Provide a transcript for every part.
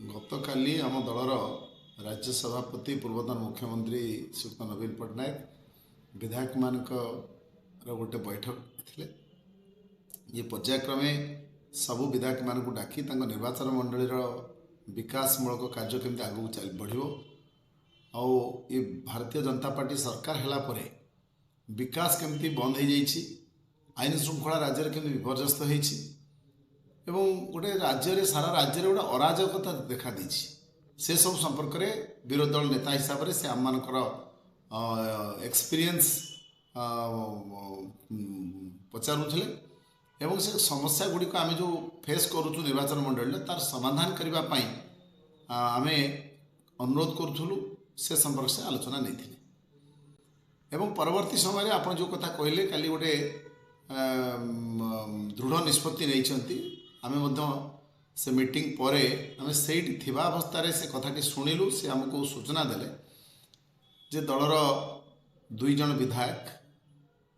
गतकाली आम दलर राज्य सभापति पूर्वतन मुख्यमंत्री श्रीयुक्त नवीन पट्टनायक विधायक मान गोटे बैठक थे। ये पर्यायक्रमे सबू विधायक मान डाकी निर्वाचन मंडल विकासमूलक कार्य केमती आगू चल बढ़ो आउ ये भारतीय जनता पार्टी सरकार है विकास केमती बंद हो जाइए, आईन श्रृंखला राज्य केमती विपर्यस्त होती एवं गोटे राज्य सारा राज्य गोटे अराजकता देखा देछि। से सब संपर्क में विरोधी दल नेता हिसाब से आम एक्सपीरियंस पचारुले एवं से समस्या गुड़िक आम जो फेस करूँ निर्वाचन मंडल तार समाधान करने आम अनुरोध करूँ से संपर्क से आलोचना नहीं एवं परवर्ती समय आप जो कथा कहले काली गोटे दृढ़ निष्पत्ति नहीं आमे से मीटिंग पर आम से अवस्था से कथाटी शुणिलु। से आमको सूचना देले जे दलर दुई जन विधायक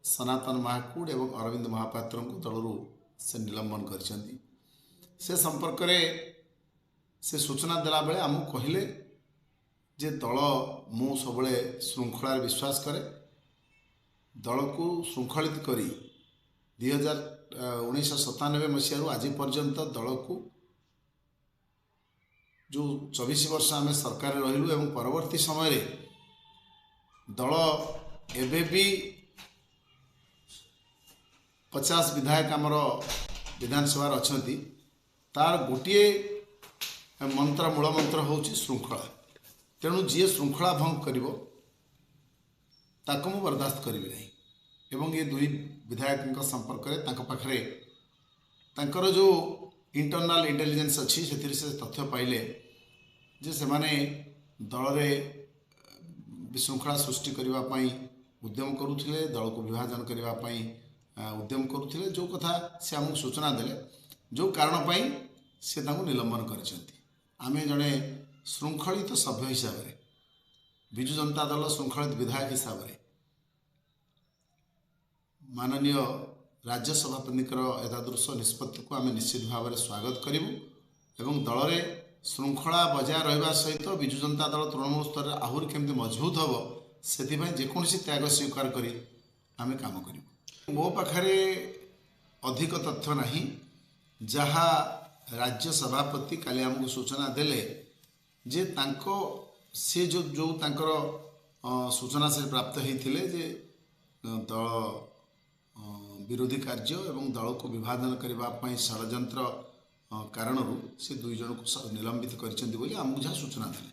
सनातन महाकूड एवं अरविंद महापात्र को दलरू से निलंबन करछंती। से संपर्क में से सूचना देला बेले आमको कहले जे दल मु सबले श्रृंखलार विश्वास करे, दल को श्रृंखलित करी 1997 मसीह आज पर्यंत दल को जो 24 वर्ष आम सरकार रहिलु एवं परवर्ती समय रे दल एबे भी 50 विधायक आमर विधानसभा अच्छी तार गोटे मंत्र मूल मंत्र हूँ श्रृंखला। तेणु जी श्रृंखला भंग करिवो ताको मु बर्दाश्त करी नहीं एवं ये दुई विधायक संपर्क में पाखरे तांकर जो इंटरनल इंटेलिजेंस अच्छी से तथ्य पाइले जे से माने दल में विशृंखला सृष्टि करने उद्यम करुले, दल को विभाजन करने उद्यम करुले। जो कथा से आमको सूचना देले जो कारण पाई से निलंबन करछंती। आमे जड़े श्रृंखलित सभ्य हिसाब से विजु जनता दल श्रृंखलित विधायक हिसाब से माननीय राज्य सभापति एतादृश निष्पत्ति को आम निश्चित भाव में स्वागत करूँ एवं दल में श्रृंखला बजाय रहा सहित विजु जनता दल तृणमूल स्तर आहरी केमती मजबूत हम से जेकोसी त्याग स्वीकार करी आम काम करूँ। मो पाखरे अधिक तथ्य नहीं जहाँ राज्य सभापति काली आमको सूचना देले जे तांको से जो जो तांकर सूचना से प्राप्त होते जे दल विरोधी कार्य एवं दल को विभाजन करने षड्यंत्र कारण से दुई जन को निलंबित कर सूचना देले।